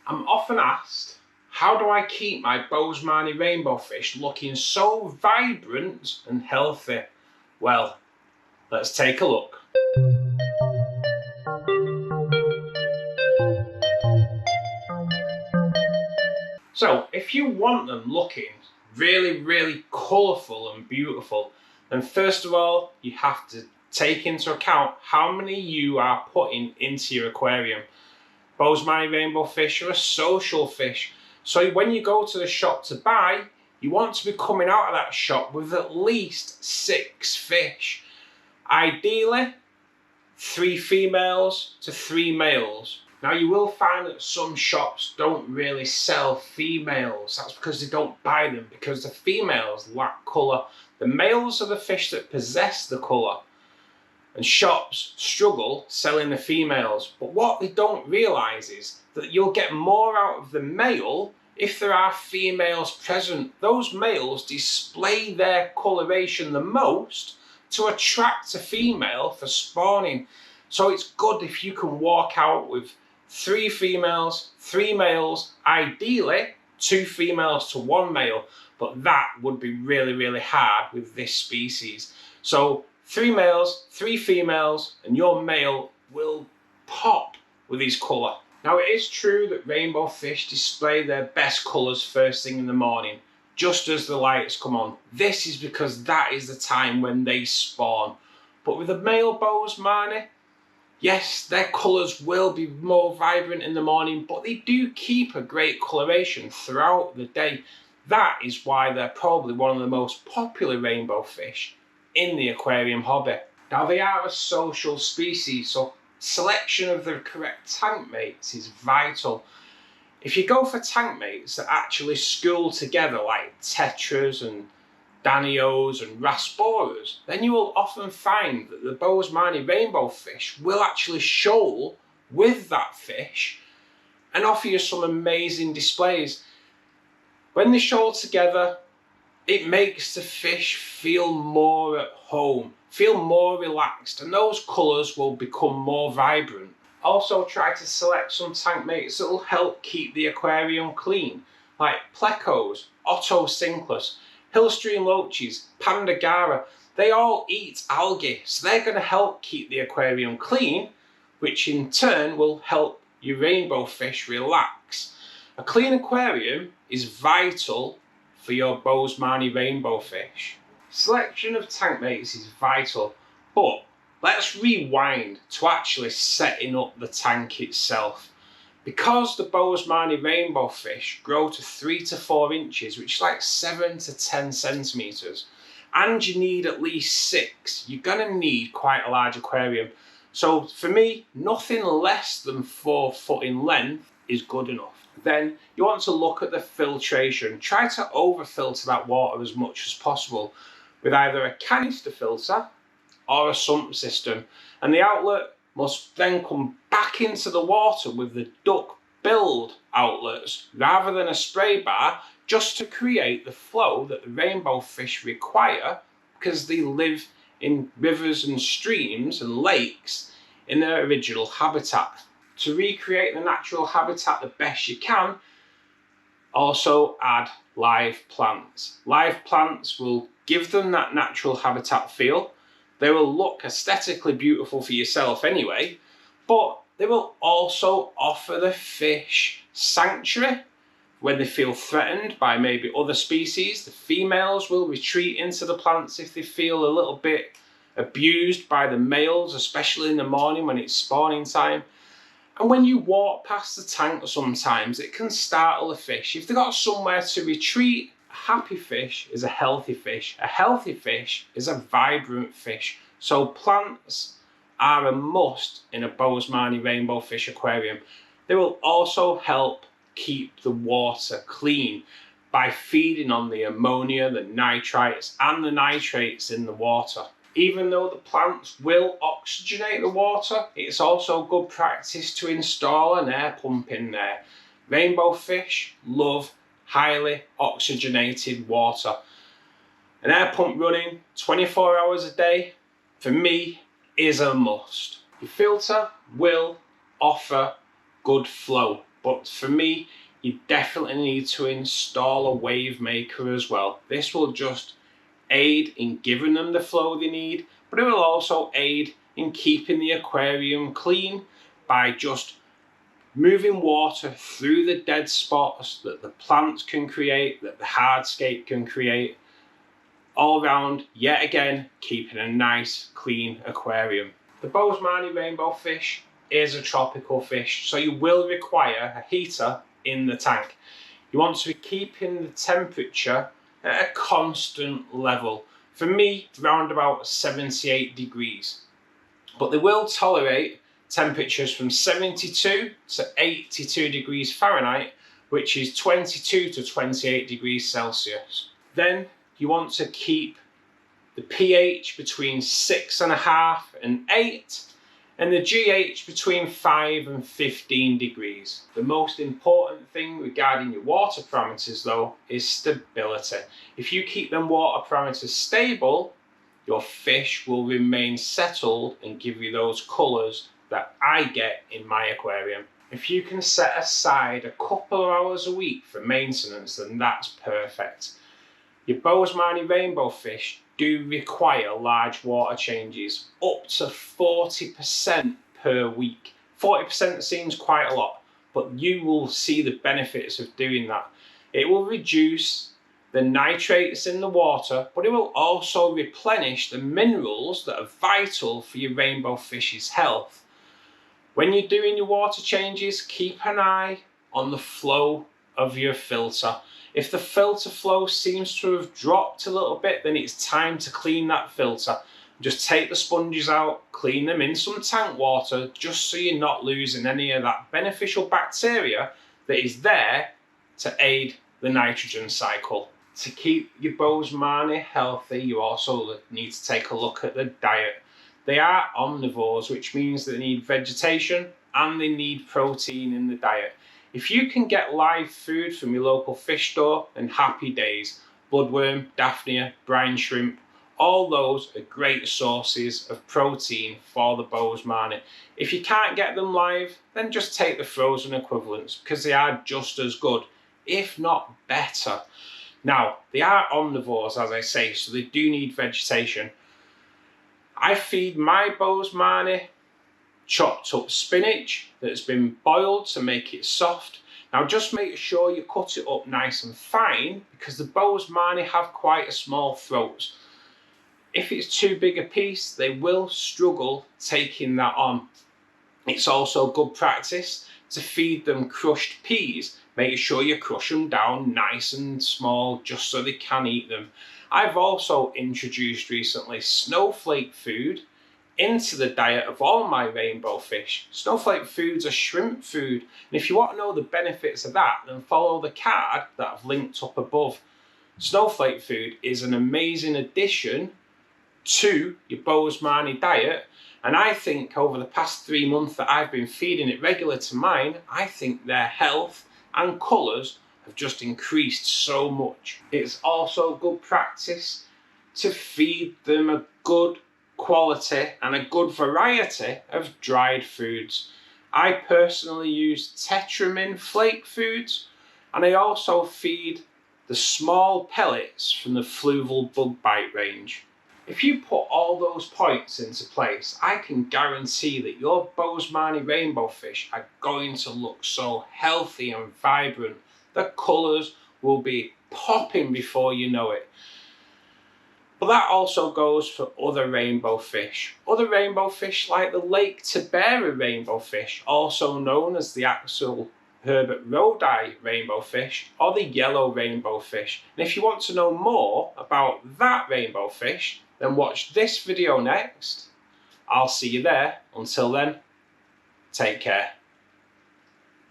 I'm often asked, how do I keep my Boesemani Rainbowfish looking so vibrant and healthy? Well, let's take a look. So, if you want them looking really colourful and beautiful, then first of all, you have to take into account how many you are putting into your aquarium. Boesemani Rainbowfish are a social fish, so when you go to the shop to buy, you want to be coming out of that shop with at least 6 fish. Ideally, 3 females to 3 males. Now you will find that some shops don't really sell females. That's because they don't buy them, because the females lack colour. The males are the fish that possess the colour, and shops struggle selling the females. But what they don't realise is that you'll get more out of the male if there are females present. Those males display their coloration the most to attract a female for spawning. So it's good if you can walk out with 3 females, 3 males, ideally 2 females to 1 male, but that would be really hard with this species. So 3 males, 3 females, and your male will pop with his colour. Now it is true that rainbow fish display their best colours first thing in the morning, just as the lights come on. This is because that is the time when they spawn. But with the male Boesemani, yes, their colours will be more vibrant in the morning, but they do keep a great coloration throughout the day. That is why they're probably one of the most popular rainbow fish in the aquarium hobby. Now they are a social species, so selection of the correct tank mates is vital. If you go for tank mates that actually school together, like tetras and danios and rasboras, then you will often find that the Boesemani Rainbowfish will actually shoal with that fish and offer you some amazing displays. When they shoal together, it makes the fish feel more at home, feel more relaxed, and those colours will become more vibrant. Also try to select some tank mates that will help keep the aquarium clean, like plecos, ottocinclus, hillstream loaches, pandagara. They all eat algae, so they're going to help keep the aquarium clean, which in turn will help your rainbow fish relax. A clean aquarium is vital for your Boesemani rainbow fish. Selection of tank mates is vital, but let's rewind to actually setting up the tank itself. Because the Boesemani rainbow fish grow to 3 to 4 inches, which is like 7 to 10 centimetres, and you need at least 6, you're going to need quite a large aquarium. So for me, nothing less than 4 foot in length is good enough. Then you want to look at the filtration. Try to over filter that water as much as possible with either a canister filter or a sump system, and the outlet must then come back into the water with the duck billed outlets rather than a spray bar, just to create the flow that the rainbow fish require, because they live in rivers and streams and lakes in their original habitat. To recreate the natural habitat the best you can, also add live plants. Live plants will give them that natural habitat feel. They will look aesthetically beautiful for yourself anyway, but they will also offer the fish sanctuary when they feel threatened by maybe other species. The females will retreat into the plants if they feel a little bit abused by the males, especially in the morning when it's spawning time. And when you walk past the tank sometimes, it can startle the fish. If they've got somewhere to retreat, a happy fish is a healthy fish. A healthy fish is a vibrant fish. So plants are a must in a Boesemani Rainbowfish aquarium. They will also help keep the water clean by feeding on the ammonia, the nitrites and the nitrates in the water. Even though the plants will oxygenate the water, it's also good practice to install an air pump in there. Rainbow fish love highly oxygenated water. An air pump running 24 hours a day, for me, is a must. Your filter will offer good flow. But for me, you definitely need to install a wave maker as well. This will just aid in giving them the flow they need, but it will also aid in keeping the aquarium clean by just moving water through the dead spots that the plants can create, that the hardscape can create, all around, yet again, keeping a nice, clean aquarium. The Boesemani Rainbowfish is a tropical fish, so you will require a heater in the tank. You want to be keeping the temperature at a constant level. For me, around about 78 degrees. But they will tolerate temperatures from 72 to 82 degrees Fahrenheit, which is 22 to 28 degrees Celsius. Then you want to keep the pH between 6.5 and 8, and the GH between 5 and 15 degrees. The most important thing regarding your water parameters though is stability. If you keep them water parameters stable, your fish will remain settled and give you those colours that I get in my aquarium. If you can set aside a couple of hours a week for maintenance, then that's perfect. Your Boesemani Rainbowfish do require large water changes, up to 40% per week. 40% seems quite a lot, but you will see the benefits of doing that. It will reduce the nitrates in the water, but it will also replenish the minerals that are vital for your rainbow fish's health. When you're doing your water changes, keep an eye on the flow of your filter. If the filter flow seems to have dropped a little bit, then it's time to clean that filter. Just take the sponges out, clean them in some tank water, just so you're not losing any of that beneficial bacteria that is there to aid the nitrogen cycle. To keep your Boesemani healthy, you also need to take a look at the diet. They are omnivores, which means they need vegetation and they need protein in the diet. If you can get live food from your local fish store, then happy days. Bloodworm, Daphnia, brine shrimp, all those are great sources of protein for the Boesemani. If you can't get them live, then just take the frozen equivalents, because they are just as good, if not better. Now, they are omnivores, as I say, so they do need vegetation. I feed my Boesemani chopped up spinach that's been boiled to make it soft. Now just make sure you cut it up nice and fine, because the Boesemani have quite a small throat. If it's too big a piece, they will struggle taking that on. It's also good practice to feed them crushed peas. Make sure you crush them down nice and small just so they can eat them. I've also introduced recently snowflake food into the diet of all my rainbow fish. Snowflake food's a shrimp food, and if you want to know the benefits of that, then follow the card that I've linked up above. Snowflake food is an amazing addition to your Boesemani diet, and I think over the past 3 months that I've been feeding it regular to mine, I think their health and colours have just increased so much. It's also good practice to feed them a good quality and a good variety of dried foods. I personally use Tetramin flake foods, and I also feed the small pellets from the Fluval bug bite range. If you put all those points into place, I can guarantee that your Boesemani Rainbowfish are going to look so healthy and vibrant. The colours will be popping before you know it. But that also goes for other rainbow fish. Other rainbow fish like the Lake Tabera rainbowfish, also known as the Axel Herbert Rodi rainbowfish, or the yellow rainbowfish. And if you want to know more about that rainbowfish, then watch this video next. I'll see you there. Until then, take care.